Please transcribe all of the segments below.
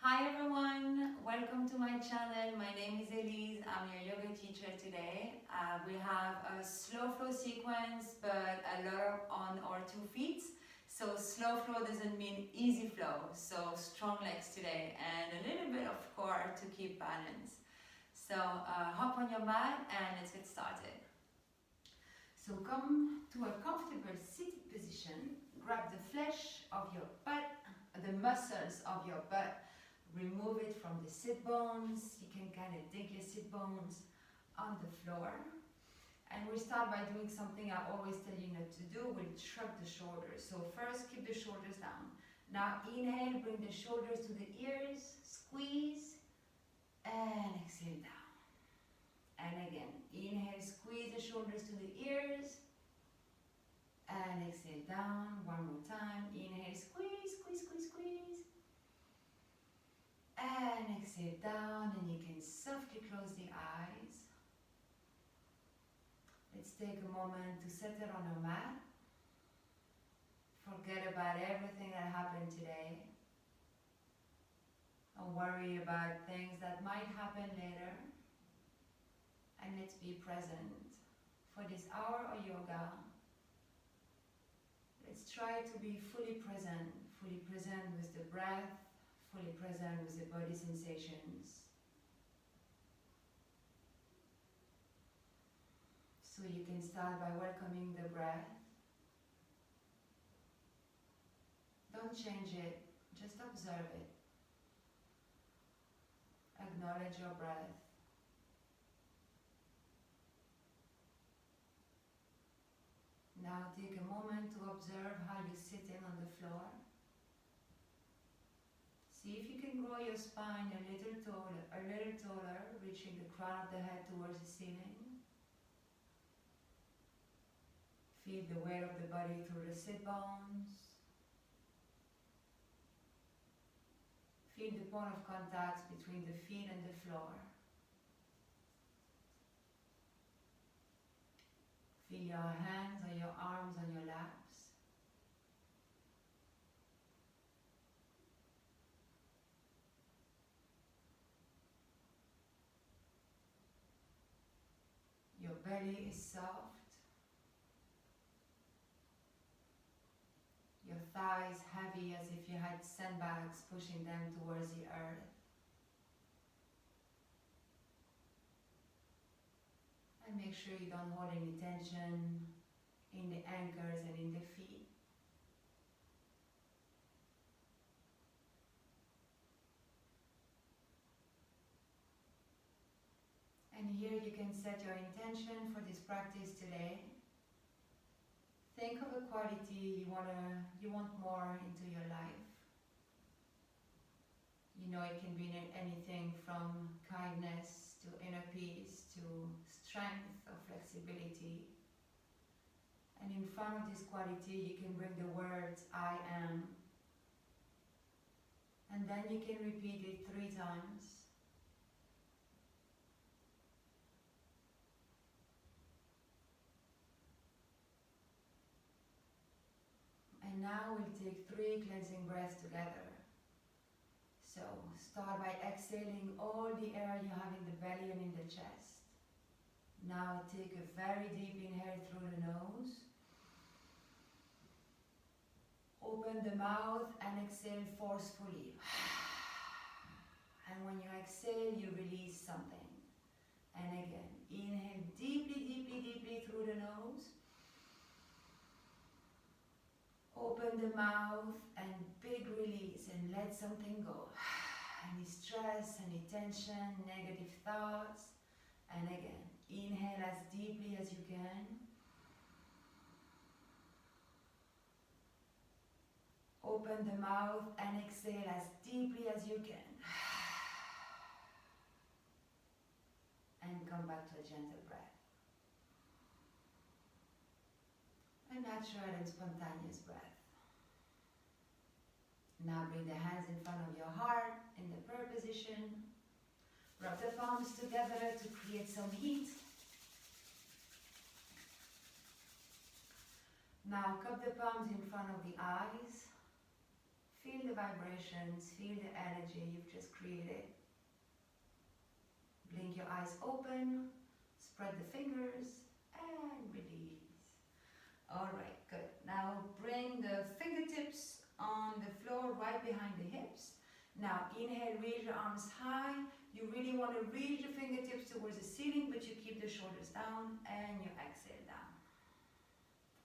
Hi everyone, welcome to my channel. My name is Elise, I'm your yoga teacher today. We have a slow flow sequence but a lot on our 2 feet. So slow flow doesn't mean easy flow, so strong legs today and a little bit of core to keep balance. So hop on your mat and let's get started. So come to a comfortable seated position, grab the flesh of your butt, the muscles of your butt. Remove it from the sit bones. You can kind of dig your sit bones on the floor. And we start by doing something I always tell you not to do. We'll shrug the shoulders. So first, keep the shoulders down. Now inhale, bring the shoulders to the ears, squeeze, and exhale down. And again, inhale, squeeze the shoulders to the ears, and exhale down. One more time. Inhale, squeeze, squeeze, squeeze, squeeze. And exhale down, and you can softly close the eyes. Let's take a moment to settle on our mat. Forget about everything that happened today. Don't worry about things that might happen later. And let's be present for this hour of yoga. Let's try to be fully present with the breath, fully present with the body sensations. So you can start by welcoming the breath. Don't change it, just observe it. Acknowledge your breath. Now take a moment to observe how you're sitting on the floor. See if you can grow your spine a little taller, reaching the crown of the head towards the ceiling. Feel the weight of the body through the sit bones. Feel the point of contact between the feet and the floor. Feel your hands or your arms on your laps. Your belly is soft. Your thighs heavy as if you had sandbags pushing them towards the earth. And make sure you don't hold any tension in the ankles and in the feet. And here you can set your intention for this practice today. Think of a quality you want more into your life. You know, it can be anything from kindness to inner peace to strength or flexibility. And in front of this quality, you can bring the words I am. And then you can repeat it 3 times. And now we'll take 3 cleansing breaths together. So start by exhaling all the air you have in the belly and in the chest. Now take a very deep inhale through the nose. Open the mouth and exhale forcefully. And when you exhale, you release something. And again, inhale deeply, deeply, deeply through the nose. Open the mouth and big release and let something go. Any stress, any tension, negative thoughts. And again, inhale as deeply as you can. Open the mouth and exhale as deeply as you can. And come back to a gentle breath. A natural and spontaneous breath. Now bring the hands in front of your heart in the prayer position. Rub the palms together to create some heat. Now cup the palms in front of the eyes. Feel the vibrations, feel the energy you've just created. Blink your eyes open, spread the fingers, and release. Alright, good. Now bring the fingertips on the floor right behind the hips. Now inhale, raise your arms high. You really want to reach the fingertips towards the ceiling, but you keep the shoulders down, and you exhale down.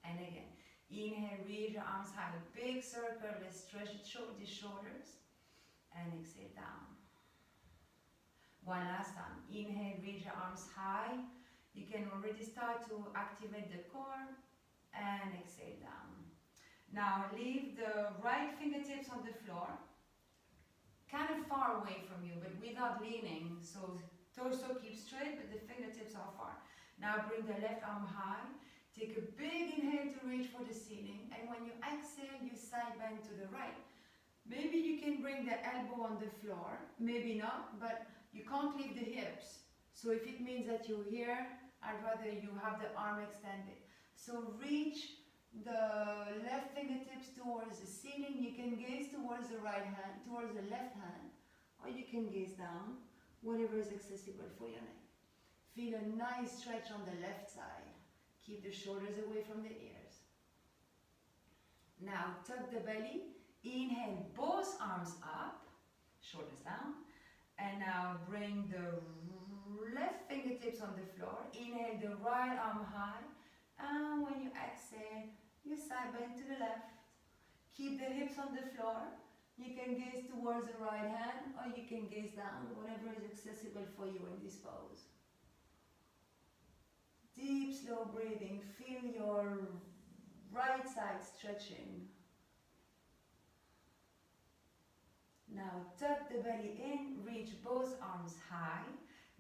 And again, inhale, raise your arms high, big circle, let's stretch the shoulders, and exhale down. One last time, inhale, raise your arms high. You can already start to activate the core, and exhale down. Now leave the right fingertips on the floor, kind of far away from you, but without leaning, so torso keeps straight, but the fingertips are far. Now bring the left arm high, take a big inhale to reach for the ceiling, and when you exhale, you side bend to the right. Maybe you can bring the elbow on the floor, maybe not, but you can't leave the hips. So if it means that you're here, I'd rather you have the arm extended. So reach the left fingertips towards the ceiling. You can gaze towards the right hand, towards the left hand, or you can gaze down, whatever is accessible for your neck. Feel a nice stretch on the left side. Keep the shoulders away from the ears. Now tuck the belly. Inhale, both arms up, shoulders down. And now bring the left fingertips on the floor. Inhale the right arm high. And when you exhale, you side bend to the left. Keep the hips on the floor. You can gaze towards the right hand, or you can gaze down, whatever is accessible for you in this pose. Deep, slow breathing. Feel your right side stretching. Now tuck the belly in, reach both arms high.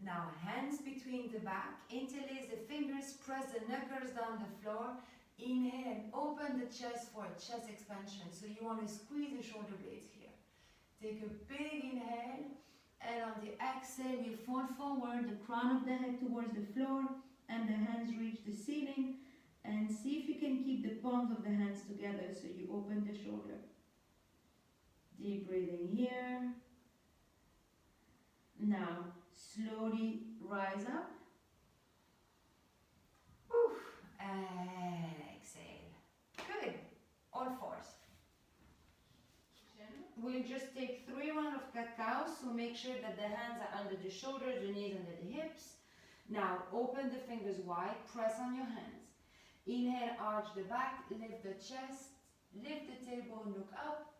Now hands between the back, interlace the fingers, press the knuckles down the floor. Inhale and open the chest for a chest expansion. So you want to squeeze the shoulder blades here. Take a big inhale, and on the exhale you fold forward, the crown of the head towards the floor, and the hands reach the ceiling. And see if you can keep the palms of the hands together so you open the shoulder. Deep breathing here. Now slowly rise up. Oof. And exhale. Good. All fours. We'll just take 3 rounds of cat-cow, so make sure that the hands are under the shoulders, the knees under the hips. Now open the fingers wide, press on your hands. Inhale, arch the back, lift the chest, lift the tailbone, look up.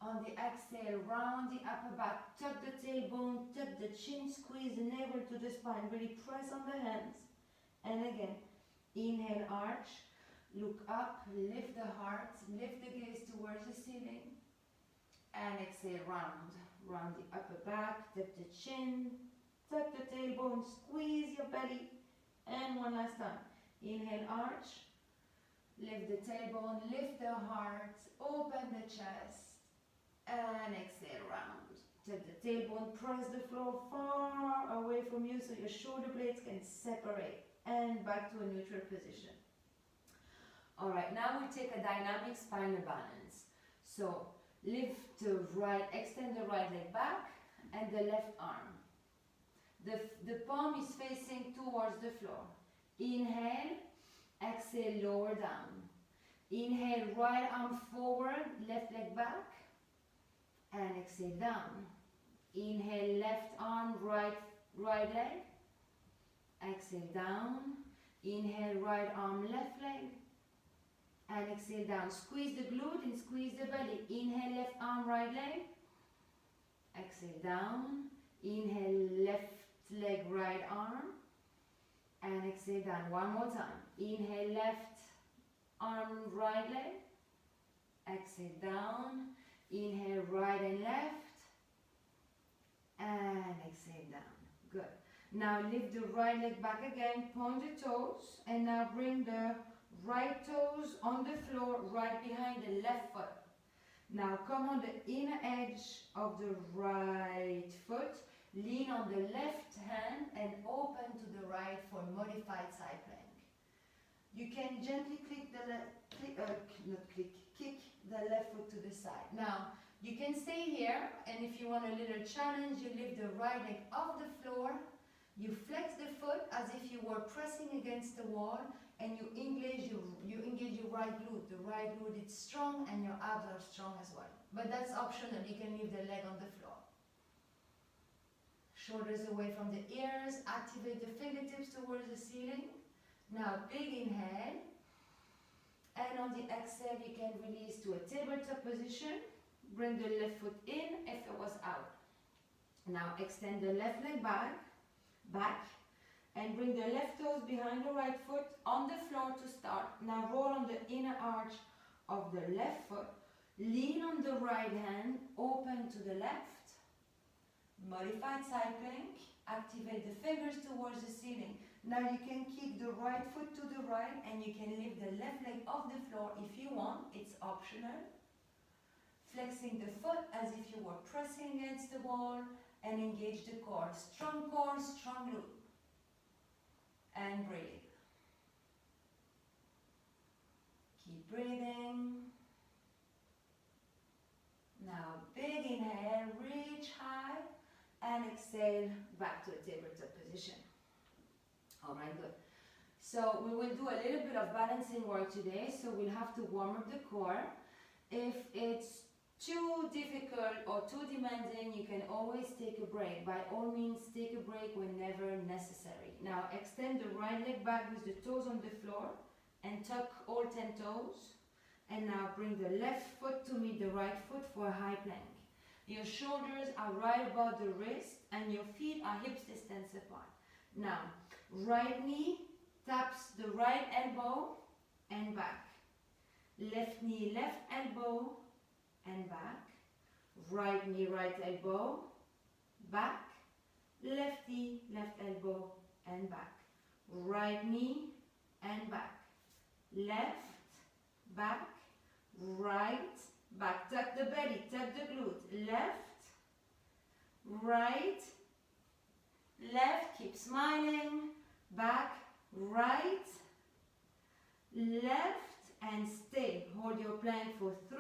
On the exhale, round the upper back, tuck the tailbone, tuck the chin, squeeze the navel to the spine, really press on the hands. And again, inhale, arch, look up, lift the heart, lift the gaze towards the ceiling. And exhale, round the upper back, tuck the chin, tuck the tailbone, squeeze your belly. And one last time. Inhale, arch, lift the tailbone, lift the heart, open the chest, and exhale, round. Tuck the tailbone, press the floor far away from you so your shoulder blades can separate, and back to a neutral position. Alright, now we take a dynamic spinal balance. So lift the right, extend the right leg back and the left arm. The palm is facing towards the floor. Inhale, exhale, lower down. Inhale, right arm forward, left leg back, and exhale down. Inhale, left arm, right leg, exhale down. Inhale, right arm, left leg, and exhale down. Squeeze the glute and squeeze the belly. Inhale, left arm, right leg, exhale down. Inhale, left leg, right arm, and exhale down. One more time. Inhale, left arm, right leg, exhale down. Inhale, right and left, and exhale down. Good. Now lift the right leg back again, point the toes, and now bring the right toes on the floor right behind the left foot. Now come on the inner edge of the right foot, lean on the left hand and open to the right for modified side plank. You can gently kick the left foot to the side. Now You can stay here, and if you want a little challenge, you lift the right leg off the floor, you flex the foot as if you were pressing against the wall, and you engage your right glute. The right glute is strong and your abs are strong as well. But that's optional, you can leave the leg on the floor. Shoulders away from the ears, activate the fingertips towards the ceiling. Now big inhale, and on the exhale you can release to a tabletop position. Bring the left foot in if it was out. Now extend the left leg back, and bring the left toes behind the right foot on the floor to start. Now roll on the inner arch of the left foot. Lean on the right hand, open to the left. Modified side plank. Activate the fingers towards the ceiling. Now you can keep the right foot to the right and you can lift the left leg off the floor if you want. It's optional. Flexing the foot as if you were pressing against the wall and engage the core. Strong core, strong glute. And breathe. Keep breathing. Now big inhale, reach high, and exhale back to a tabletop position. Alright, good. So we will do a little bit of balancing work today, so we'll have to warm up the core. If it's too difficult or too demanding, you can always take a break. By all means, take a break whenever necessary. Now extend the right leg back with the toes on the floor and tuck all 10 toes. And now bring the left foot to meet the right foot for a high plank. Your shoulders are right above the wrist and your feet are hips distance apart. Now, right knee taps the right elbow and back. Left knee, left elbow and back. Right knee, right elbow, back. Left knee, left elbow and back. Right knee and back. Left, back, right, back. Tuck the belly, tuck the glute. Left, right, left, keep smiling. Back, right, left, and stay. Hold your plank for 3,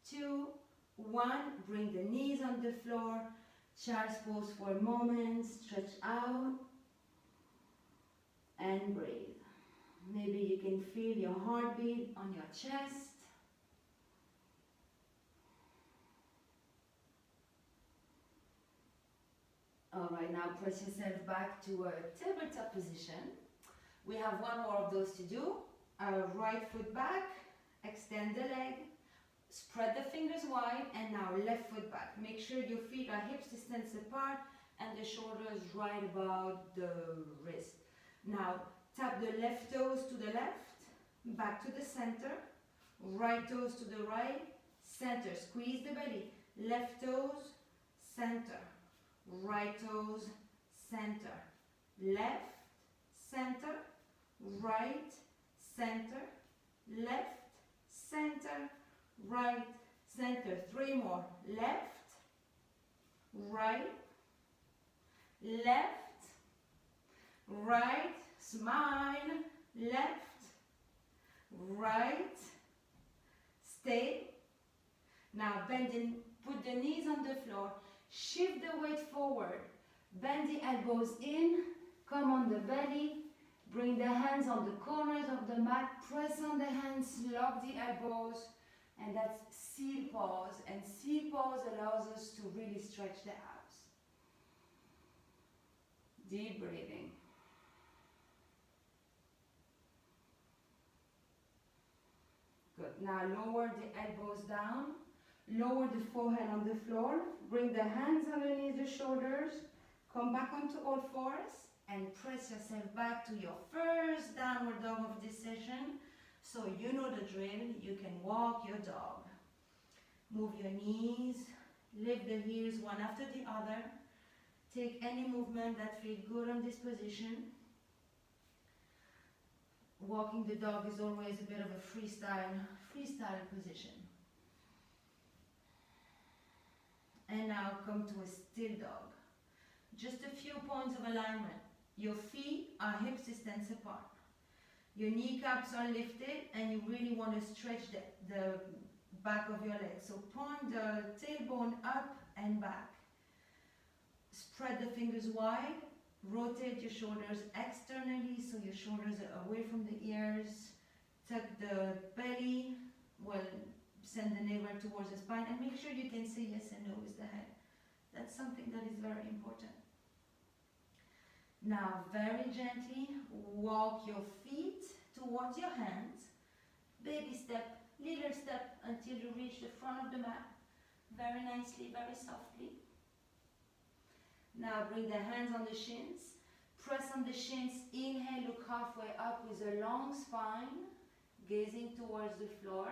2, 1. Bring the knees on the floor. Child's pose for a moment. Stretch out and breathe. Maybe you can feel your heartbeat on your chest. Alright, now press yourself back to a tabletop position. We have one more of those to do. Right foot back, extend the leg, spread the fingers wide, and now left foot back. Make sure your feet are hips distance apart and the shoulders right above the wrist. Now tap the left toes to the left, back to the center, right toes to the right, center. Squeeze the belly. Left toes, center. Right toes, center. Left, center, right, center, left, center, right, center. 3 more. Left, right, left, right, smile, left, right, stay. Now bend, put the knees on the floor. Shift the weight forward, bend the elbows in, come on the belly, bring the hands on the corners of the mat, press on the hands, lock the elbows, and that's seal pause. And seal pause allows us to really stretch the abs. Deep breathing. Good. Now lower the elbows down. Lower the forehead on the floor. Bring the hands underneath the shoulders. Come back onto all fours and press yourself back to your first downward dog of this session. So you know the drill. You can walk your dog. Move your knees. Lift the heels one after the other. Take any movement that feels good on this position. Walking the dog is always a bit of a freestyle position. And now come to a still dog. Just a few points of alignment. Your feet are hips distance apart. Your kneecaps are lifted and you really want to stretch the back of your legs. So point the tailbone up and back. Spread the fingers wide. Rotate your shoulders externally so your shoulders are away from the ears. Tuck the belly. Well, send the navel towards the spine and make sure you can say yes and no with the head. That's something that is very important. Now, very gently walk your feet towards your hands. Baby step, little step until you reach the front of the mat. Very nicely, very softly. Now bring the hands on the shins. Press on the shins. Inhale, look halfway up with a long spine, gazing towards the floor.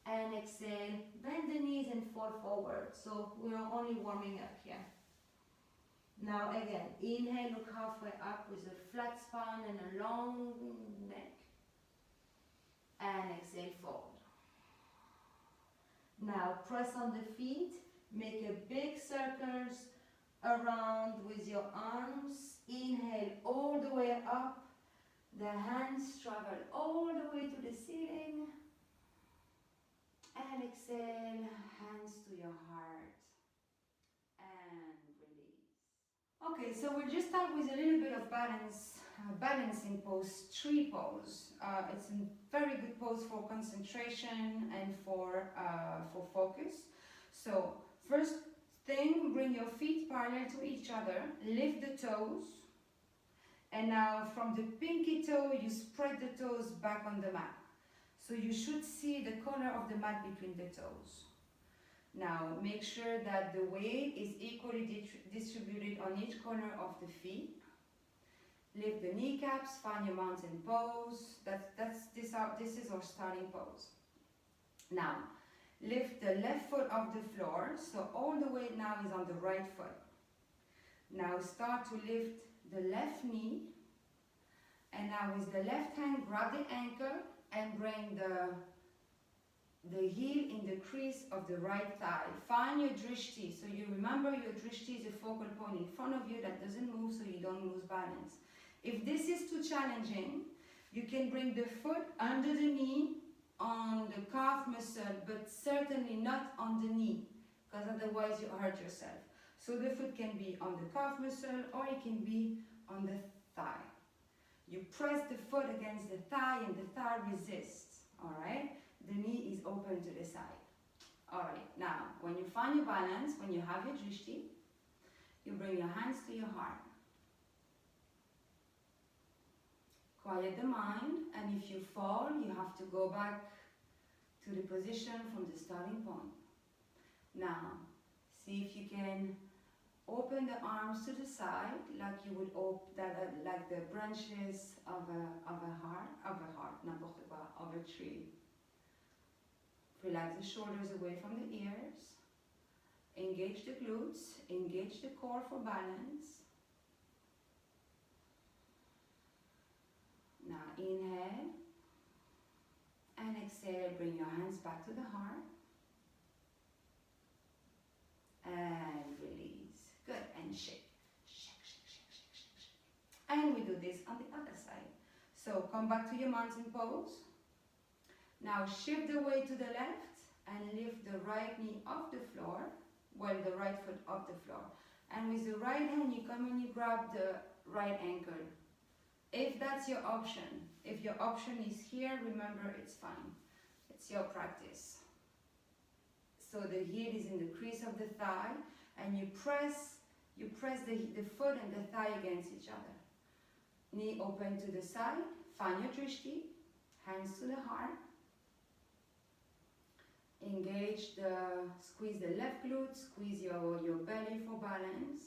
And exhale, bend the knees and fall forward. So we are only warming up here. Now again, inhale, look halfway up with a flat spine and a long neck. And exhale, fold. Now press on the feet, make a big circles around with your arms. Inhale all the way up. The hands travel all the way to the ceiling. And exhale, hands to your heart. And release. Okay, so we'll just start with a little bit of balancing pose, tree pose. It's a very good pose for concentration and for focus. So first thing, bring your feet parallel to each other, lift the toes, and now from the pinky toe you spread the toes back on the mat. So you should see the corner of the mat between the toes. Now make sure that the weight is equally distributed on each corner of the feet. Lift the kneecaps, find your mountain pose. This is our starting pose. Now, lift the left foot off the floor, so all the weight now is on the right foot. Now start to lift the left knee, and now with the left hand, grab the ankle and bring the heel in the crease of the right thigh. Find your drishti, so you remember your drishti is a focal point in front of you that doesn't move so you don't lose balance. If this is too challenging, you can bring the foot under the knee on the calf muscle, but certainly not on the knee, because otherwise you hurt yourself. So the foot can be on the calf muscle or it can be on the thigh. You press the foot against the thigh and the thigh resists, all right? The knee is open to the side. All right, now, when you find your balance, when you have your drishti, you bring your hands to your heart. Quiet the mind, and if you fall, you have to go back to the position from the starting point. Now, see if you can open the arms to the side, like you would open like the branches of a tree. Relax the shoulders away from the ears. Engage the glutes, engage the core for balance. Now inhale and exhale, bring your hands back to the heart. And release. Good, and shake. Shake, shake, shake, shake, shake, shake. And we do this on the other side. So come back to your mountain pose. Now shift the weight to the left and lift the right knee off the floor, while the right foot off the floor. And with the right hand, you come and you grab the right ankle. If that's your option, if your option is here, remember it's fine. It's your practice. So the heel is in the crease of the thigh, and you press the foot and the thigh against each other. Knee open to the side, find your drishti, hands to the heart. Engage squeeze the left glute, squeeze your belly for balance.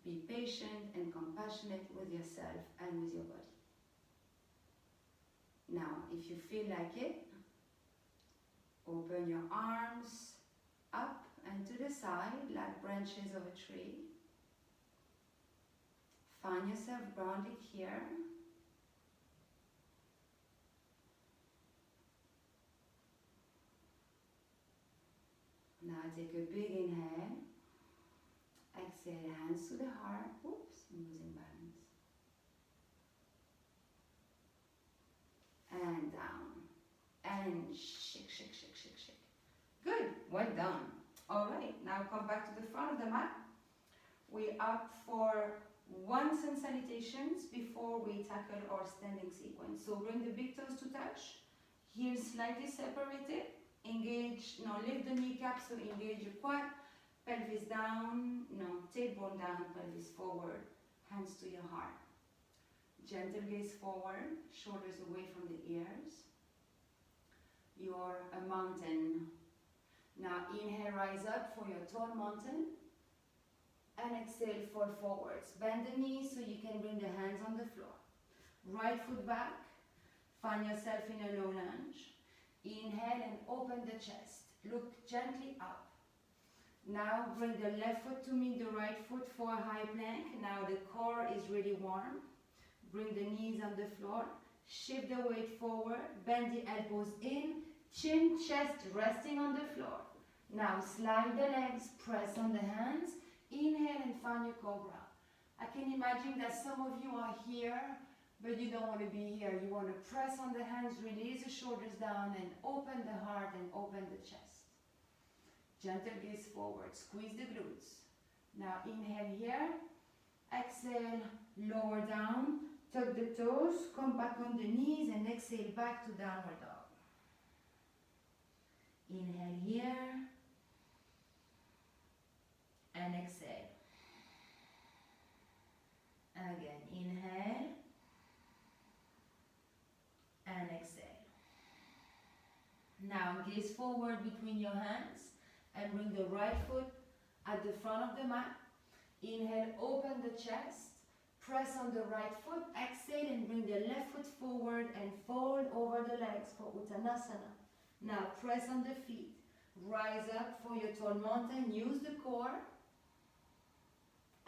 Be patient and compassionate with yourself and with your body. Now, if you feel like it, open your arms up and to the side like branches of a tree. Find yourself grounded here. Now take a big inhale. Exhale, hands to the heart. Oops, I'm losing balance. and shake, shake, shake, shake, shake. Good, well done. All right, now come back to the front of the mat. We opt for 1 Sun Salutations before we tackle our standing sequence. So bring the big toes to touch, heels slightly separated, engage, now lift the kneecap, so engage your quad, pelvis down, no, tailbone down, pelvis forward, hands to your heart. Gentle gaze forward, shoulders away from the ears. You're a mountain. Now inhale, rise up for your tall mountain. And exhale, fall forwards. Bend the knees so you can bring the hands on the floor. Right foot back. Find yourself in a low lunge. Inhale and open the chest. Look gently up. Now bring the left foot to meet the right foot for a high plank. Now the core is really warm. Bring the knees on the floor. Shift the weight forward. Bend the elbows in. Chin, chest resting on the floor. Now slide the legs, press on the hands. Inhale and find your cobra. I can imagine that some of you are here, but you don't want to be here. You want to press on the hands, release the shoulders down, and open the heart and open the chest. Gentle gaze forward, squeeze the glutes. Now inhale here, exhale, lower down, tuck the toes, come back on the knees, and exhale back to downward dog. Inhale here, and exhale. Again, inhale, and exhale. Now gaze forward between your hands, and bring the right foot at the front of the mat. Inhale, open the chest, press on the right foot, exhale and bring the left foot forward and fold over the legs for Uttanasana. Now press on the feet, rise up for your tall mountain, use the core,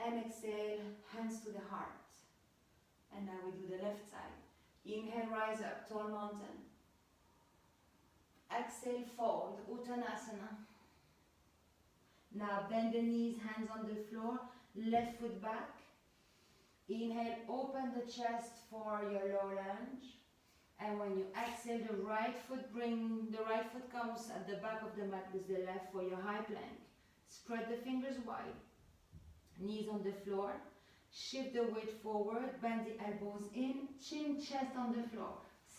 and exhale, hands to the heart. And now we do the left side. Inhale, rise up, tall mountain. Exhale, fold, Uttanasana. Now bend the knees, hands on the floor, left foot back. Inhale, open the chest for your low lunge. And when you exhale, the right foot comes at the back of the mat with the left for your high plank. Spread the fingers wide. Knees on the floor. Shift the weight forward, bend the elbows in, chin, chest on the floor.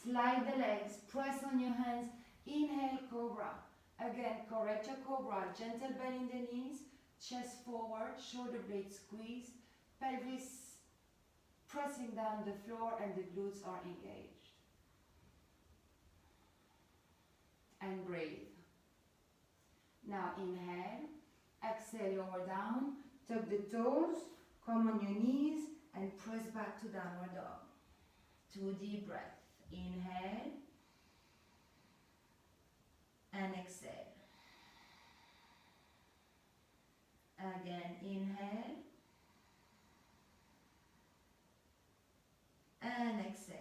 Slide the legs, press on your hands. Inhale, cobra. Again, correct your cobra. Gentle bend in the knees, chest forward, shoulder blades squeezed, pelvis pressing down the floor and the glutes are engaged. And breathe. Now inhale, exhale, lower down, tuck the toes, come on your knees and press back to downward dog. 2 deep breaths. Inhale and exhale. Again, inhale and exhale.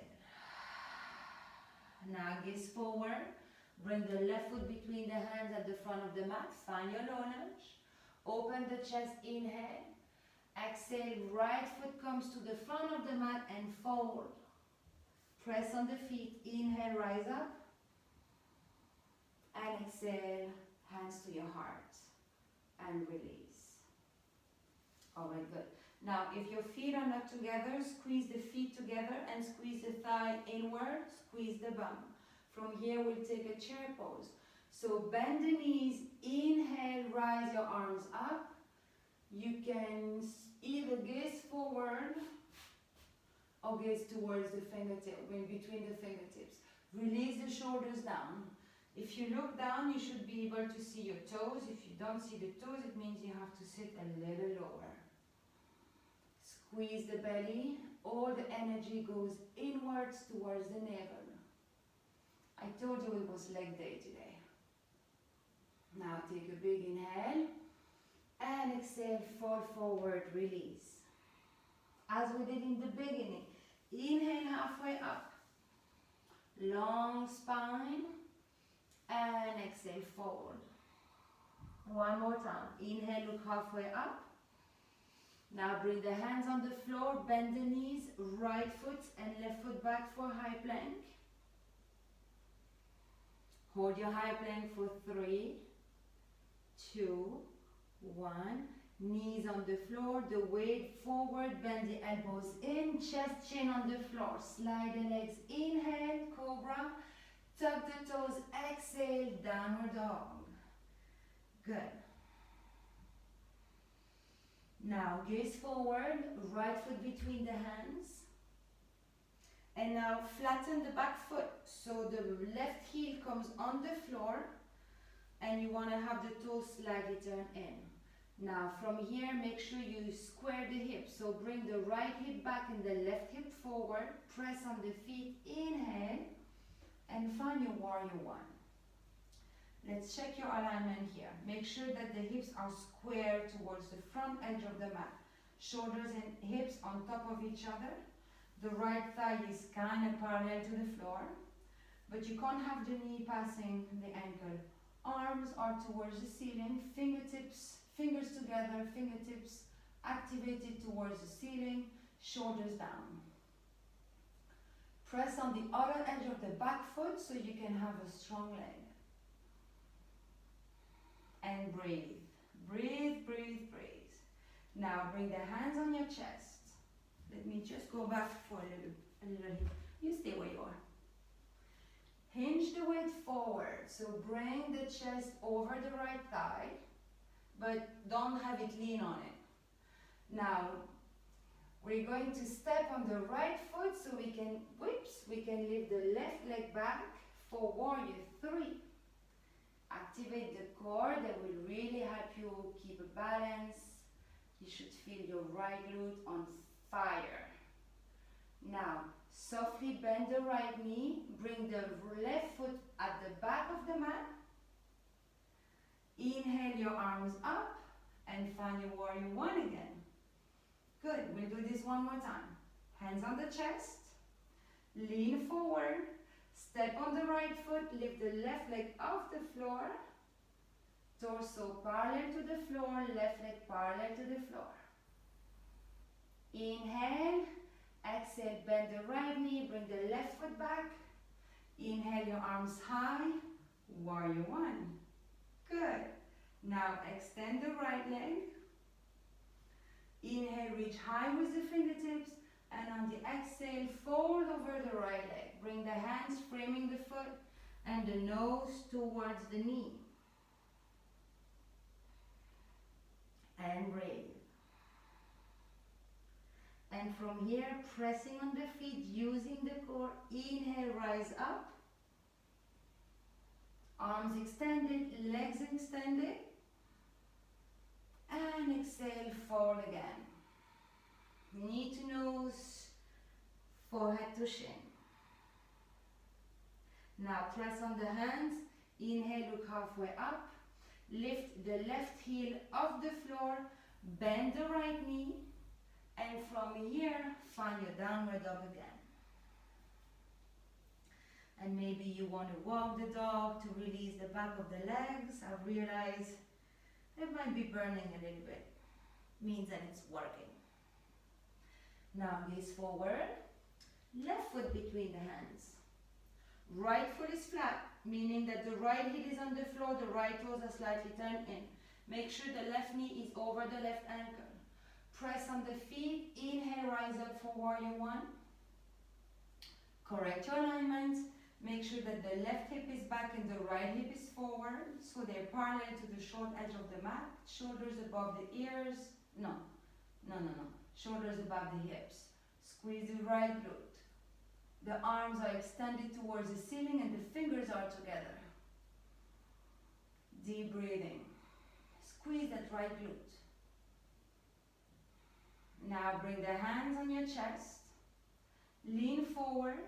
Now gaze forward. Bring the left foot between the hands at the front of the mat. Find your low lunge. Open the chest, inhale. Exhale, right foot comes to the front of the mat and fold. Press on the feet. Inhale, rise up. And exhale, hands to your heart. And release. Alright, good. Now, if your feet are not together, squeeze the feet together and squeeze the thigh inward. Squeeze the bum. From here, we'll take a chair pose. So bend the knees, inhale, rise your arms up. You can either gaze forward or gaze towards the fingertip, in between the fingertips. Release the shoulders down. If you look down, you should be able to see your toes. If you don't see the toes, it means you have to sit a little lower. Squeeze the belly. All the energy goes inwards towards the navel. I told you it was leg day today. Now take a big inhale and exhale, fall forward, release. As we did in the beginning, inhale halfway up, long spine, and exhale forward. One more time. Inhale, look halfway up. Now bring the hands on the floor, bend the knees, right foot and left foot back for high plank. Hold your high plank for 3, 2, 1. Knees on the floor, the weight forward, bend the elbows in, chest, chin on the floor. Slide the legs, inhale, cobra. Tuck the toes, exhale, downward dog. Good. Now gaze forward, right foot between the hands. And now flatten the back foot. So the left heel comes on the floor and you want to have the toes slightly turn in. Now from here, make sure you square the hips. So bring the right hip back and the left hip forward. Press on the feet, inhale, and find your warrior one. Let's check your alignment here. Make sure that the hips are square towards the front edge of the mat. Shoulders and hips on top of each other. The right thigh is kind of parallel to the floor, but you can't have the knee passing the ankle. Arms are towards the ceiling, fingers together, fingertips activated towards the ceiling, shoulders down. Press on the other edge of the back foot so you can have a strong leg. And breathe. Breathe, breathe, breathe. Now bring the hands on your chest. Let me just go back for a little. You stay where you are. Hinge the weight forward. So bring the chest over the right thigh, but don't have it lean on it. Now, we're going to step on the right foot so we can lift the left leg back for warrior 3. Activate the core, that will really help you keep a balance. You should feel your right glute on fire. Now, softly bend the right knee, bring the left foot at the back of the mat. Inhale your arms up and find your warrior 1 again. Good, we'll do this one more time. Hands on the chest, lean forward, step on the right foot, lift the left leg off the floor, torso parallel to the floor, left leg parallel to the floor. Inhale, exhale, bend the right knee, bring the left foot back. Inhale your arms high, warrior 1. Good. Now extend the right leg. Inhale, reach high with the fingertips, and on the exhale, fold over the right leg. Bring the hands framing the foot and the nose towards the knee. And breathe. And from here, pressing on the feet, using the core, inhale, rise up. Arms extended, legs extended. And exhale, fold again. Knee to nose, forehead to shin. Now press on the hands. Inhale, look halfway up. Lift the left heel off the floor. Bend the right knee. And from here, find your downward dog again. And maybe you want to walk the dog to release the back of the legs. I realize it might be burning a little bit. Means that it's working. Now gaze forward. Left foot between the hands. Right foot is flat, meaning that the right heel is on the floor, the right toes are slightly turned in. Make sure the left knee is over the left ankle. Press on the feet. Inhale, rise up for warrior 1. Correct your alignment. Make sure that the left hip is back and the right hip is forward, so they're parallel to the short edge of the mat. Shoulders above the ears. No. Shoulders above the hips. Squeeze the right glute. The arms are extended towards the ceiling and the fingers are together. Deep breathing. Squeeze that right glute. Now bring the hands on your chest. Lean forward.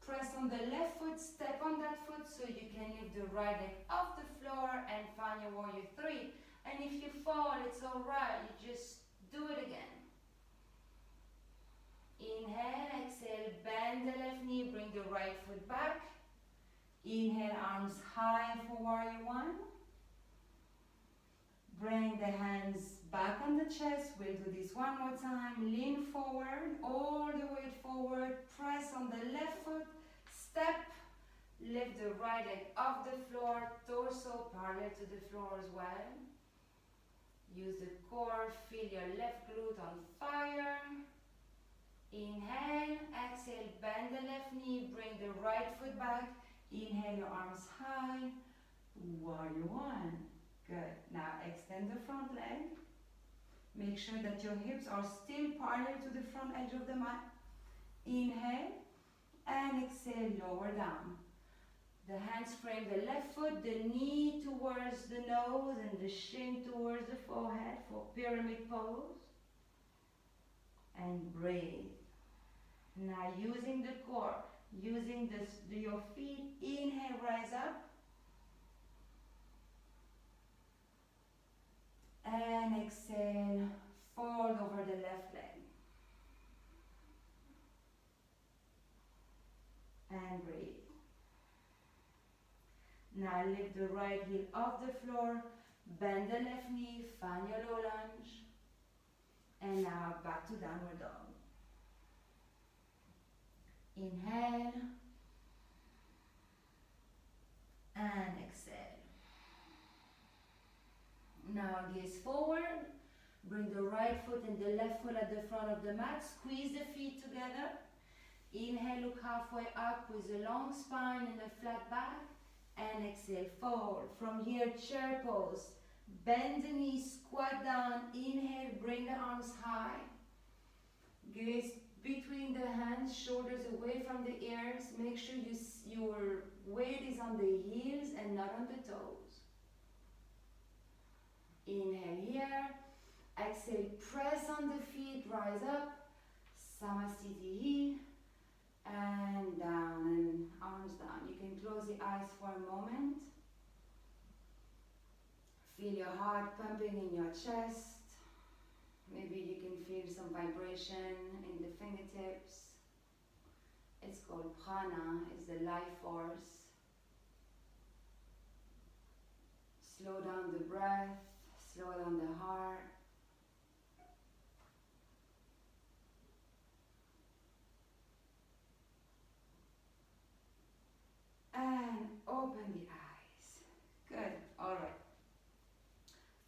Press on the left foot, step on that foot so you can lift the right leg off the floor and find your warrior 3. And if you fall, it's alright, you just do it again. Inhale, exhale, bend the left knee, bring the right foot back. Inhale, arms high for warrior 1. Bring the hands back on the chest. We'll do this one more time. Lean forward, all the way forward. Press on the left foot. Step, Lift the right leg off the floor, torso parallel to the floor as well. Use the core, feel your left glute on fire. Inhale, exhale, bend the left knee, bring the right foot back. Inhale, your arms high. Warrior one. Good. Now extend the front leg. Make sure that your hips are still parallel to the front edge of the mat. Inhale and exhale, lower down. The hands frame the left foot, the knee towards the nose and the shin towards the forehead for pyramid pose. And breathe. Now using the core, using your feet, inhale, rise up. And exhale, fold over the left leg. And breathe. Now lift the right heel off the floor, bend the left knee, find your low lunge. And now back to downward dog. Inhale. And exhale. Now gaze forward. Bring the right foot and the left foot at the front of the mat. Squeeze the feet together. Inhale, look halfway up with a long spine and a flat back. And exhale, fold. From here, chair pose. Bend the knees, squat down. Inhale, bring the arms high. Gaze between the hands, shoulders away from the ears. Make sure your weight is on the heels and not on the toes. Inhale here. Exhale, press on the feet, rise up. Samasthiti. And down and arms down. You can close the eyes for a moment. Feel your heart pumping in your chest. Maybe you can feel some vibration in the fingertips. It's called prana, it's the life force. Slow down the breath, slow down the heart. And open the eyes. Good, all right.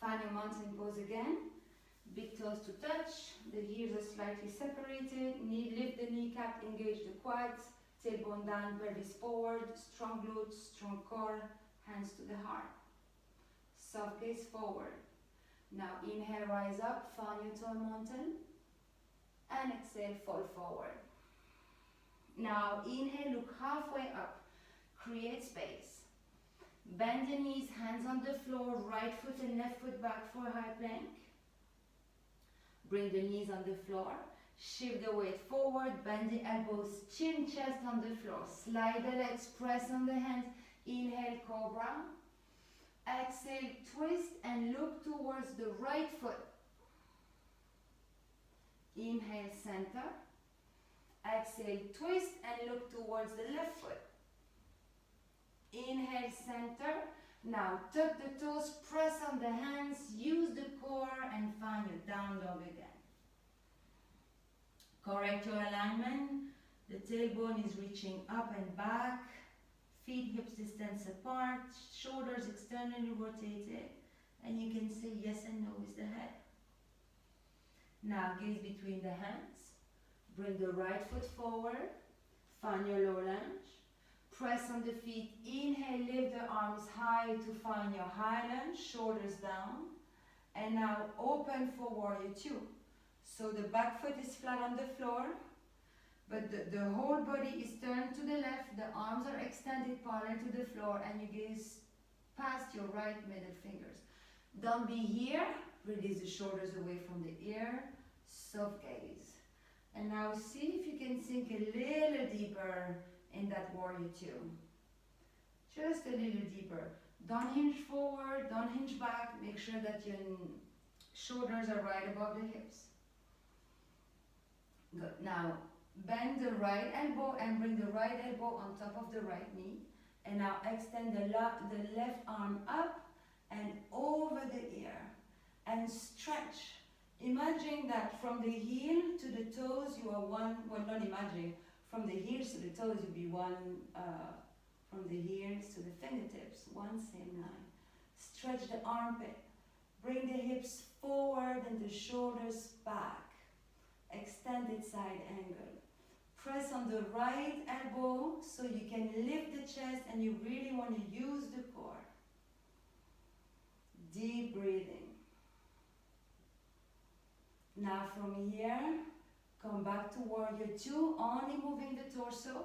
Find your mountain pose again. Big toes to touch, the heels are slightly separated. Lift the kneecap, engage the quads. Tailbone down, pelvis forward. Strong glutes, strong core. Hands to the heart. Soft gaze forward. Now inhale, rise up, find your tall mountain. And exhale, fall forward. Now inhale, look halfway up. Create space. Bend the knees, hands on the floor, right foot and left foot back for a high plank. Bring the knees on the floor. Shift the weight forward, bend the elbows, chin, chest on the floor. Slide the legs, press on the hands. Inhale, cobra. Exhale, twist and look towards the right foot. Inhale, center. Exhale, twist and look towards the left foot. Inhale, center. Now tuck the toes, press on the hands, use the core and find your down dog again. Correct your alignment. The tailbone is reaching up and back. Feet hips distance apart. Shoulders externally rotated. And you can say yes and no with the head. Now gaze between the hands. Bring the right foot forward. Find your low lunge. Press on the feet, inhale, lift the arms high to find your high lunge, shoulders down. And now open for warrior two. So the back foot is flat on the floor, but the whole body is turned to the left, the arms are extended parallel to the floor, and you gaze past your right middle fingers. Don't be here, release the shoulders away from the ear, soft gaze. And now see if you can sink a little deeper in that warrior two. Just a little deeper. Don't hinge forward, don't hinge back. Make sure that your shoulders are right above the hips. Good. Now bend the right elbow and bring the right elbow on top of the right knee. And now extend the left arm up and over the ear. And stretch. Imagine that from the heel to the toes you are one, well not imagine, from the heels to the toes you'll be one From the ears to the fingertips, one same line. Stretch the armpit. Bring the hips forward and the shoulders back. Extended side angle. Press on the right elbow so you can lift the chest and you really want to use the core. Deep breathing. Now from here, come back to warrior two, only moving the torso.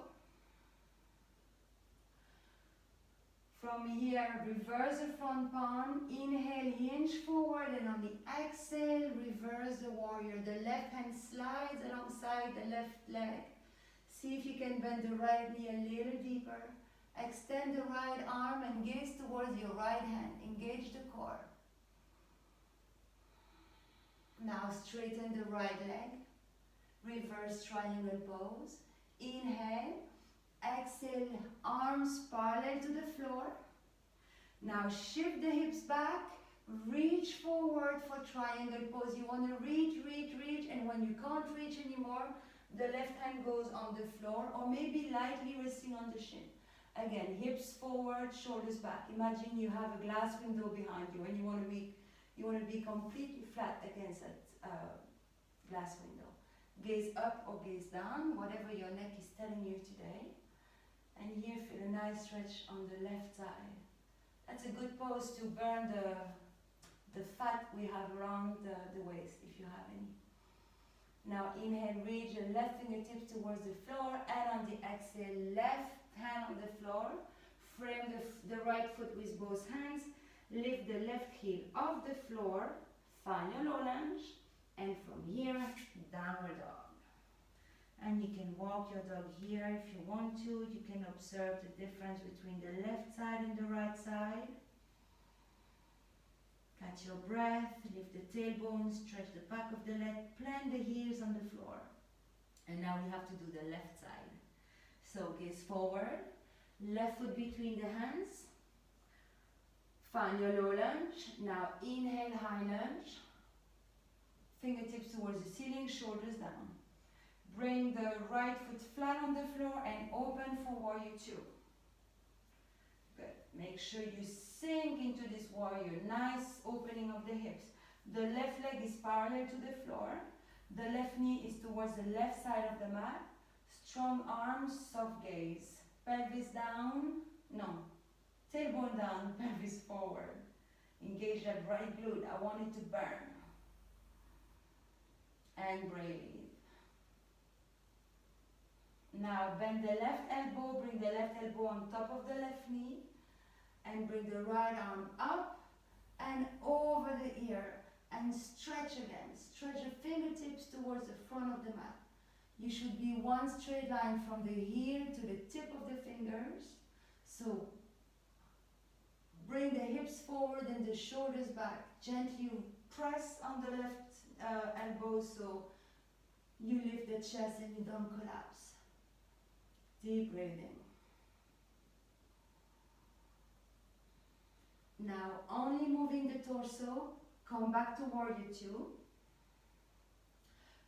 From here, reverse the front palm, inhale, hinge forward, and on the exhale, reverse the warrior. The left hand slides alongside the left leg. See if you can bend the right knee a little deeper. Extend the right arm and gaze towards your right hand. Engage the core. Now straighten the right leg. Reverse triangle pose. Inhale. Exhale, arms parallel to the floor. Now shift the hips back. Reach forward for triangle pose. You want to reach, and when you can't reach anymore, the left hand goes on the floor or maybe lightly resting on the shin. Again, hips forward, shoulders back. Imagine you have a glass window behind you and you want to be completely flat against that glass window. Gaze up or gaze down, whatever your neck is telling you today. And here feel a nice stretch on the left side. That's a good pose to burn the fat we have around the waist, if you have any. Now inhale, reach your left fingertips towards the floor, and on the exhale, left hand on the floor. Frame the right foot with both hands. Lift the left heel off the floor. Find your low lunge. And from here, downward dog. And you can walk your dog here if you want to. You can observe the difference between the left side and the right side. Catch your breath, lift the tailbone, stretch the back of the leg, plant the heels on the floor. And now we have to do the left side. So gaze forward, left foot between the hands. Find your low lunge. Now inhale, high lunge. Fingertips towards the ceiling, shoulders down. Bring the right foot flat on the floor and open for warrior two. Good. Make sure you sink into this warrior. Nice opening of the hips. The left leg is parallel to the floor. The left knee is towards the left side of the mat. Strong arms, soft gaze. Pelvis down. No. Tailbone down, pelvis forward. Engage that right glute. I want it to burn. And breathe. Now bend the left elbow, bring the left elbow on top of the left knee, and bring the right arm up and over the ear, and stretch again. Stretch the fingertips towards the front of the mat. You should be one straight line from the heel to the tip of the fingers. So bring the hips forward and the shoulders back. Gently press on the left elbow so you lift the chest and you don't collapse. Deep breathing. Now only moving the torso, come back to warrior two.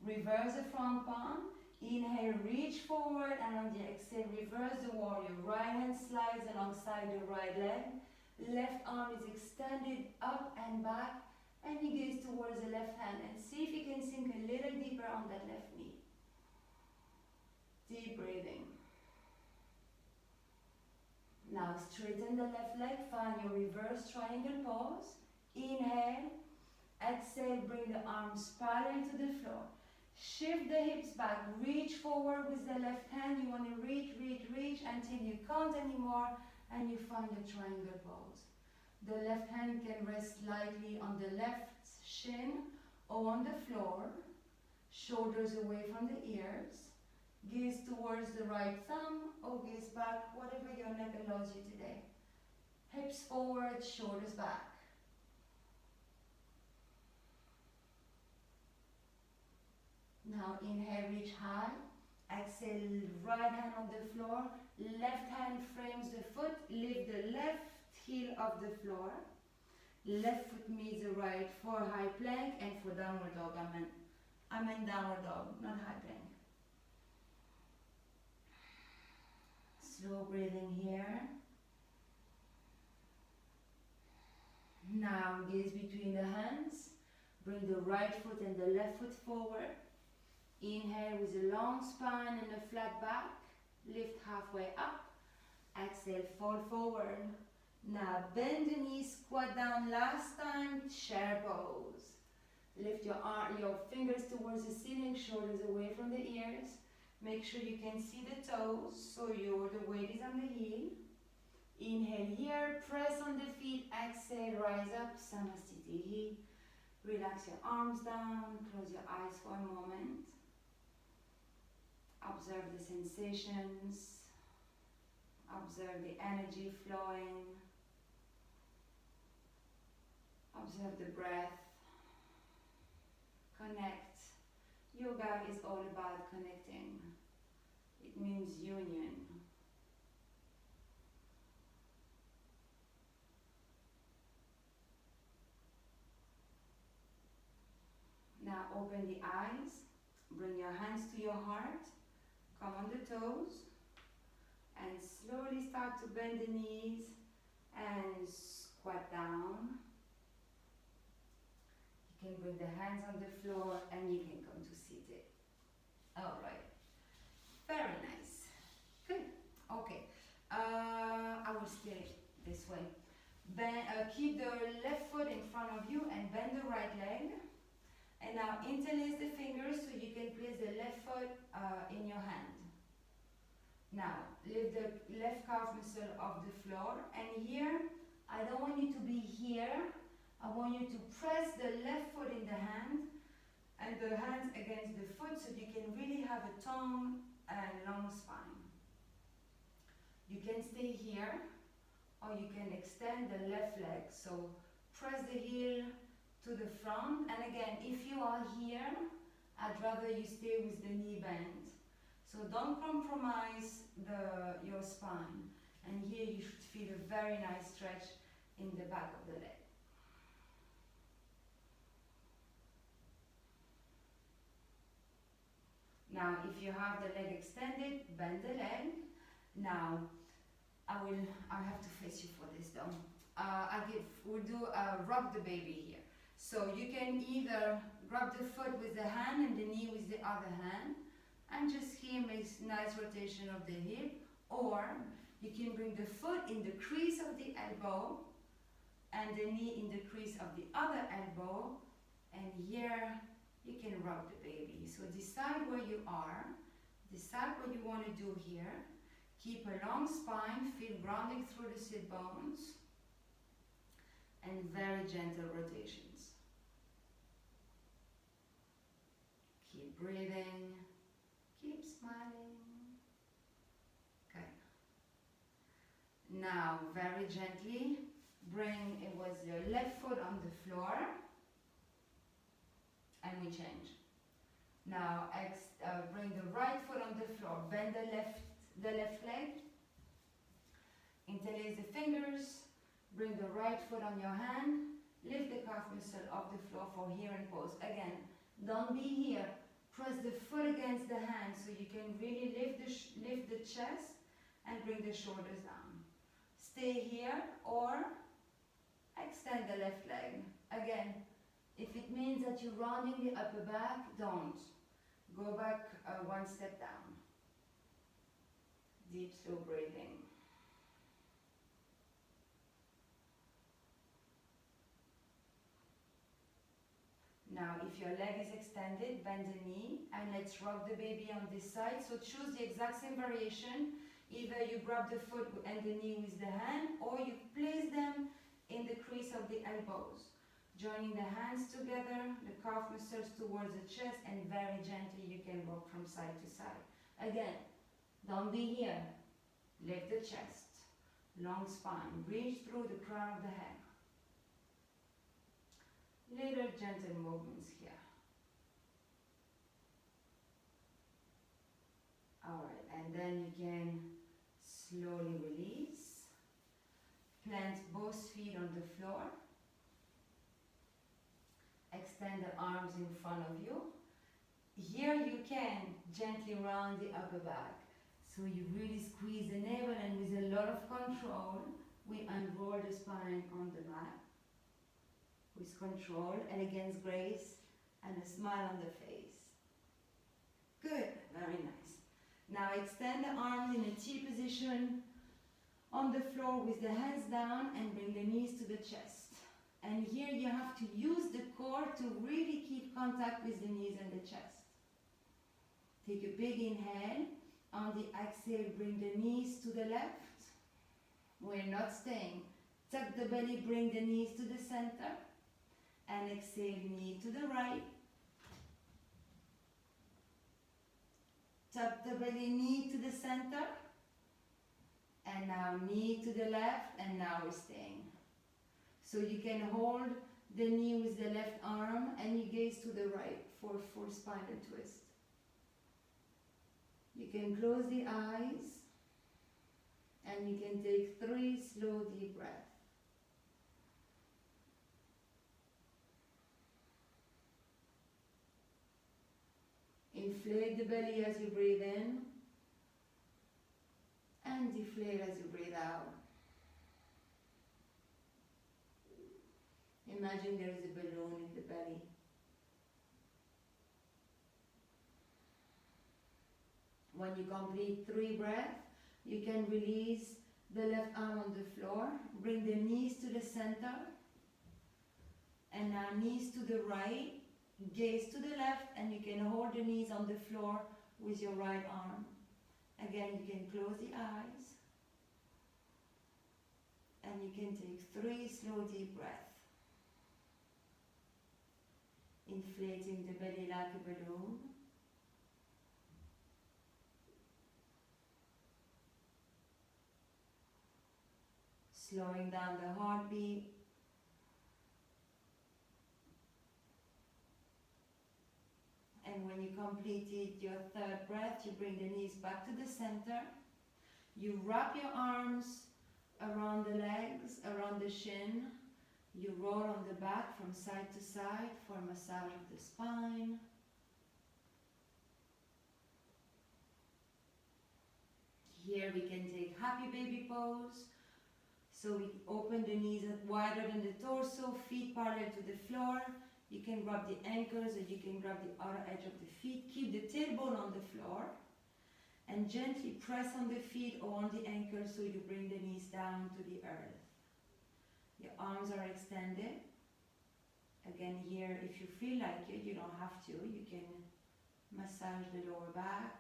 Reverse the front palm. Inhale, reach forward, and on the exhale, reverse the warrior. Right hand slides alongside the right leg. Left arm is extended up and back, and you gaze towards the left hand and see if you can sink a little deeper on that left knee. Deep breathing. Now straighten the left leg, find your reverse triangle pose. Inhale, exhale, bring the arms parallel to the floor. Shift the hips back, reach forward with the left hand. You want to reach until you can't anymore and you find the triangle pose. The left hand can rest lightly on the left shin or on the floor. Shoulders away from the ears. Gaze towards the right thumb or gaze back, whatever your neck allows you today. Hips forward, shoulders back. Now inhale, reach high. Exhale, right hand on the floor. Left hand frames the foot. Lift the left heel off the floor. Left foot meets the right for high plank and for downward dog. I'm in downward dog, not high plank. Slow breathing here. Now gaze between the hands. Bring the right foot and the left foot forward. Inhale with a long spine and a flat back. Lift halfway up. Exhale, fall forward. Now bend the knees, squat down. Last time, chair pose. Lift your fingers towards the ceiling, shoulders away from the ears. Make sure you can see the toes, so the weight is on the heel. Inhale here, press on the feet, exhale, rise up, Samasthiti. Relax your arms down, close your eyes for a moment. Observe the sensations, observe the energy flowing, observe the breath, connect. Yoga is all about connecting. It means union. Now open the eyes, bring your hands to your heart, come on the toes, and slowly start to bend the knees and squat down. You can bring the hands on the floor and you can come to seated. All right, very nice, good. Okay, I will stay this way. Keep the left foot in front of you and bend the right leg. And now interlace the fingers so you can place the left foot in your hand. Now lift the left calf muscle off the floor, and here I don't want you to be here. I want you to press the left foot in the hand and the hands against the foot so you can really have a tongue and long spine. You can stay here or you can extend the left leg. So press the heel to the front, and again, if you are here, I'd rather you stay with the knee bent. So don't compromise your spine. And here you should feel a very nice stretch in the back of the leg. Now, if you have the leg extended, bend the leg. Now, I have to face you for this though. We'll do a rock the baby here. So you can either grab the foot with the hand and the knee with the other hand, and just here makes nice rotation of the hip, or you can bring the foot in the crease of the elbow and the knee in the crease of the other elbow, and here you can rock the baby. So decide where you are, decide what you want to do here. Keep a long spine, feel grounding through the sit bones, and very gentle rotations. Keep breathing, keep smiling. Okay. Now, very gently, bring your left foot on the floor, and we change. Now, bring the right foot on the floor, bend the left leg, interlace the fingers, bring the right foot on your hand, lift the calf muscle off the floor for here and pose. Again, don't be here. Press the foot against the hand so you can really lift the chest and bring the shoulders down. Stay here or extend the left leg. Again, if it means that you're rounding the upper back, don't. Go back one step down. Deep, slow breathing. Now, if your leg is extended, bend the knee, and let's rock the baby on this side. So choose the exact same variation. Either you grab the foot and the knee with the hand, or you place them in the crease of the elbows. Joining the hands together, the calf muscles towards the chest, and very gently you can rock from side to side. Again, don't be here. Lift the chest, long spine, reach through the crown of the head. Little gentle movements here. Alright, and then you can slowly release. Plant both feet on the floor. Extend the arms in front of you. Here you can gently round the upper back. So you really squeeze the navel, and with a lot of control, we unroll the spine on the mat. With control, elegance, grace, and a smile on the face. Good, very nice. Now extend the arms in a T position on the floor with the hands down and bring the knees to the chest. And here you have to use the core to really keep contact with the knees and the chest. Take a big inhale. On the exhale, bring the knees to the left. We're not staying. Tuck the belly, bring the knees to the center. And exhale, knee to the right. Tuck the belly, knee to the center. And now knee to the left, and now we're staying. So you can hold the knee with the left arm and you gaze to the right for a full spinal twist. You can close the eyes and you can take 3 slow deep breaths. Inflate the belly as you breathe in and deflate as you breathe out. Imagine there is a balloon in the belly. When you complete 3 breaths, you can release the left arm on the floor, bring the knees to the center, and now knees to the right, gaze to the left, and you can hold the knees on the floor with your right arm. Again, you can close the eyes, and you can take 3 slow deep breaths. Inflating the belly like a balloon. Slowing down the heartbeat. And when you completed your 3rd breath, you bring the knees back to the center. You wrap your arms around the legs, around the shin. You roll on the back from side to side for a massage of the spine. Here we can take happy baby pose. So we open the knees wider than the torso, feet parallel to the floor. You can grab the ankles or you can grab the outer edge of the feet. Keep the tailbone on the floor and gently press on the feet or on the ankles so you bring the knees down to the earth. Your arms are extended. Again here, if you feel like it, you don't have to. You can massage the lower back.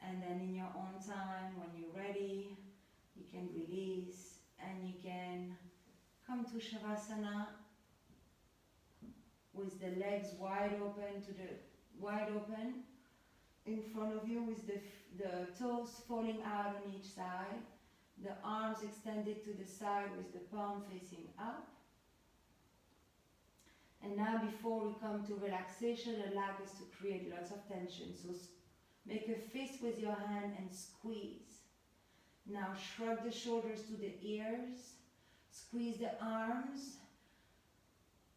And then in your own time, when you're ready, you can release and you can come to Savasana with the legs wide open in front of you with the toes falling out on each side, the arms extended to the side with the palm facing up. And now before we come to relaxation, allow us to create lots of tension. So make a fist with your hand and squeeze. Now shrug the shoulders to the ears, squeeze the arms,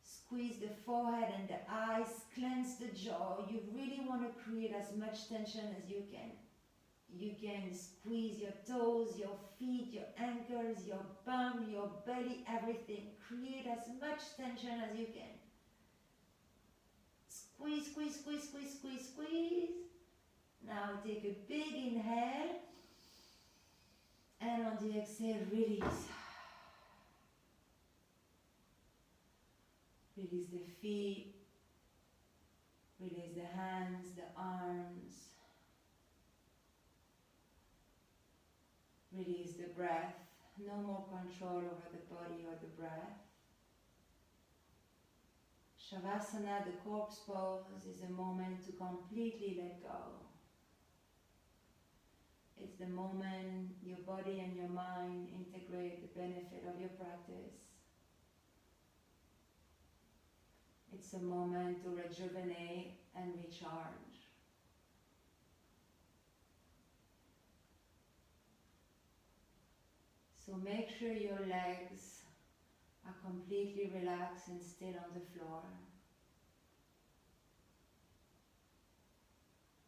squeeze the forehead and the eyes, clench the jaw. You really want to create as much tension as you can. You can squeeze your toes, your feet, your ankles, your bum, your belly, everything. Create as much tension as you can. Squeeze, squeeze, squeeze, squeeze, squeeze, squeeze. Now take a big inhale. And on the exhale, release. Release the feet. Release the hands, the arms. Release the breath. No more control over the body or the breath. Savasana, the corpse pose, is a moment to completely let go. It's the moment your body and your mind integrate the benefit of your practice. It's a moment to rejuvenate and recharge. So make sure your legs are completely relaxed and still on the floor.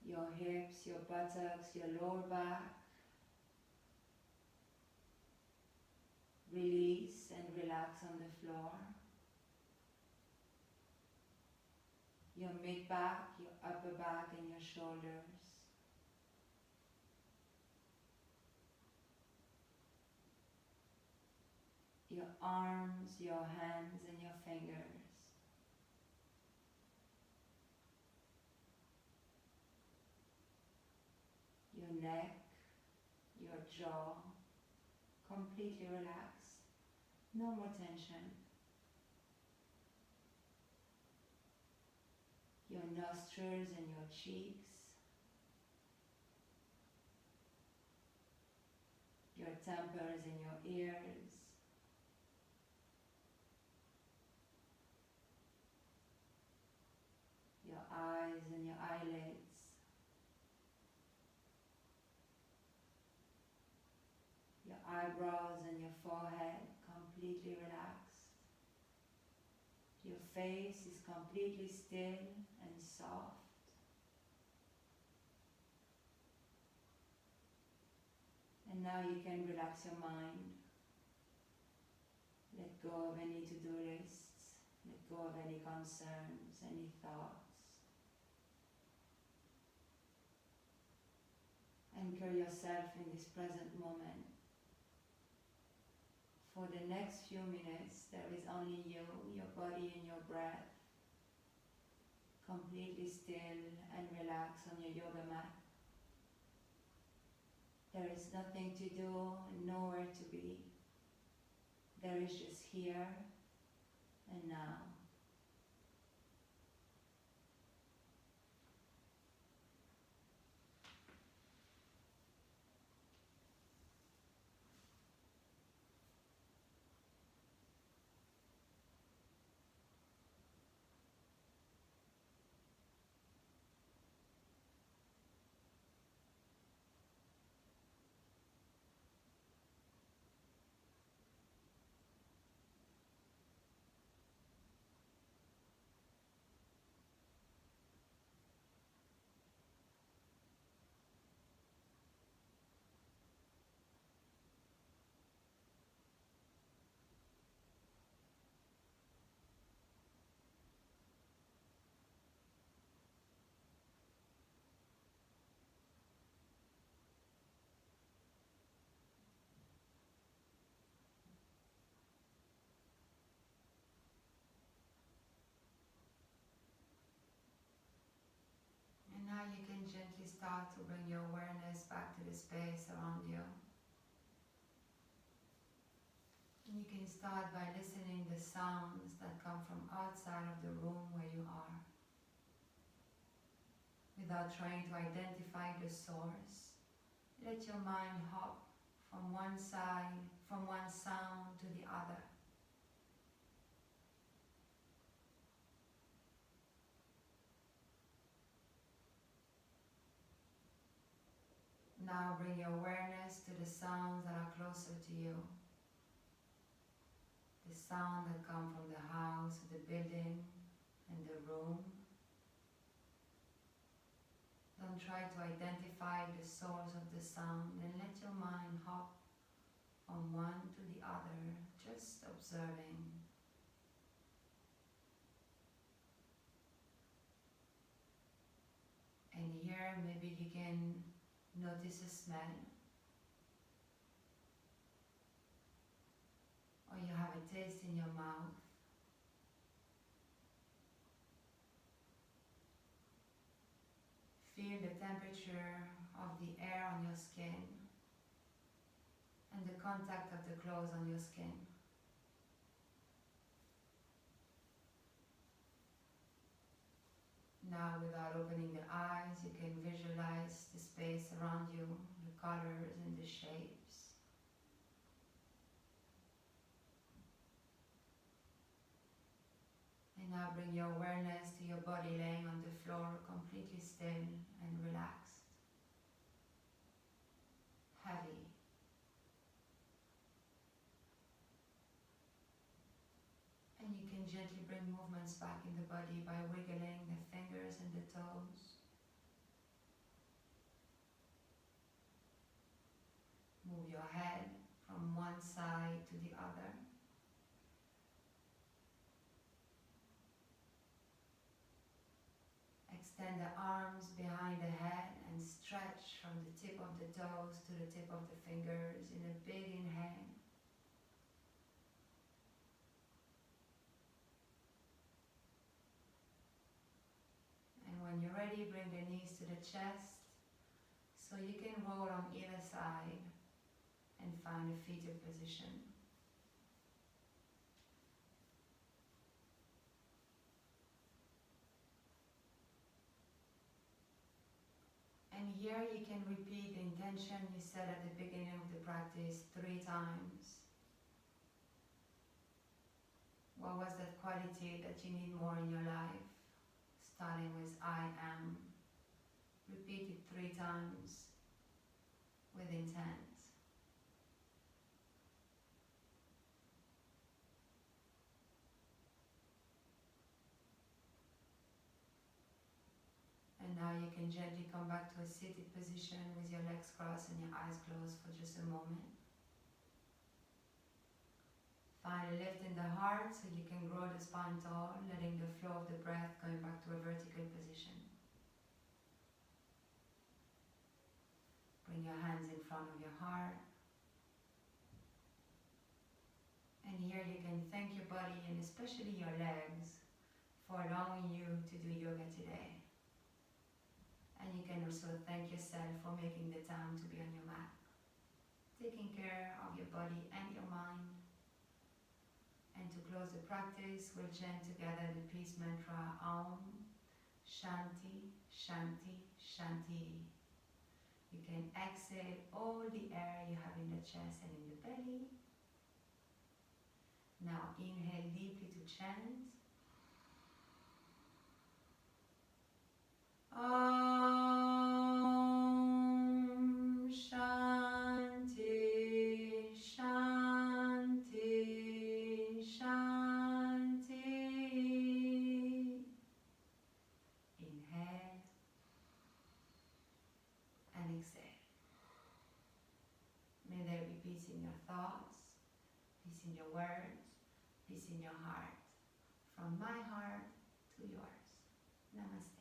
your hips, your buttocks, your lower back. Release and relax on the floor. Your mid-back, your upper back and your shoulders. Your arms, your hands and your fingers. Your neck, your jaw, completely relaxed. No more tension. Your nostrils and your cheeks. Your temples and your ears. Your eyes and your eyelids. Your eyebrows and your forehead completely relaxed. Your face is completely still and soft. And now you can relax your mind. Let go of any to-do lists. Let go of any concerns, any thoughts. Anchor yourself in this present moment. For the next few minutes, there is only you, your body and your breath. Completely still and relaxed on your yoga mat. There is nothing to do and nowhere to be. There is just here and now. And now you can gently start to bring your awareness back to the space around you. And you can start by listening to the sounds that come from outside of the room where you are. Without trying to identify the source, let your mind hop from one side, from one sound to the other. Now bring your awareness to the sounds that are closer to you. The sound that come from the house, the building, and the room. Don't try to identify the source of the sound and let your mind hop from one to the other, just observing. And here maybe you can notice a smell, or you have a taste in your mouth. Feel the temperature of the air on your skin and the contact of the clothes on your skin. Now, without opening the eyes, you can visualize the space around you, the colors and the shapes. And now bring your awareness to your body laying on the floor, completely still and relaxed. Heavy. And you can gently bring movements back in the body by wiggling the fingers and the toes. one side to the other. Extend the arms behind the head and stretch from the tip of the toes to the tip of the fingers in a big inhale. And when you're ready, bring the knees to the chest so you can roll on either side and find a fetal position. And here you can repeat the intention you said at the beginning of the practice 3 times. What was that quality that you need more in your life? Starting with I am. Repeat it 3 times with intent. And now you can gently come back to a seated position with your legs crossed and your eyes closed for just a moment. Find a lift in the heart so you can grow the spine tall, letting the flow of the breath going back to a vertical position. Bring your hands in front of your heart. And here you can thank your body and especially your legs for allowing you to do yoga today. And you can also thank yourself for making the time to be on your mat, taking care of your body and your mind. And to close the practice, we'll chant together the peace mantra Om Shanti Shanti Shanti. You can exhale all the air you have in the chest and in the belly. Now inhale deeply to chant. Om Shanti Shanti Shanti. Inhale and exhale. May there be peace in your thoughts, peace in your words, peace in your heart. From my heart to yours. Namaste.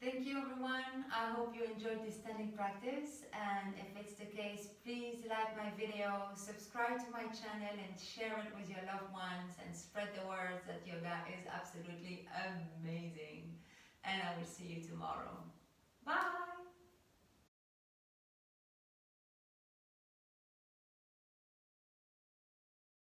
Thank you everyone. I hope you enjoyed this standing practice, and if it's the case, please like my video, subscribe to my channel and share it with your loved ones and spread the word that yoga is absolutely amazing. And I will see you tomorrow. Bye!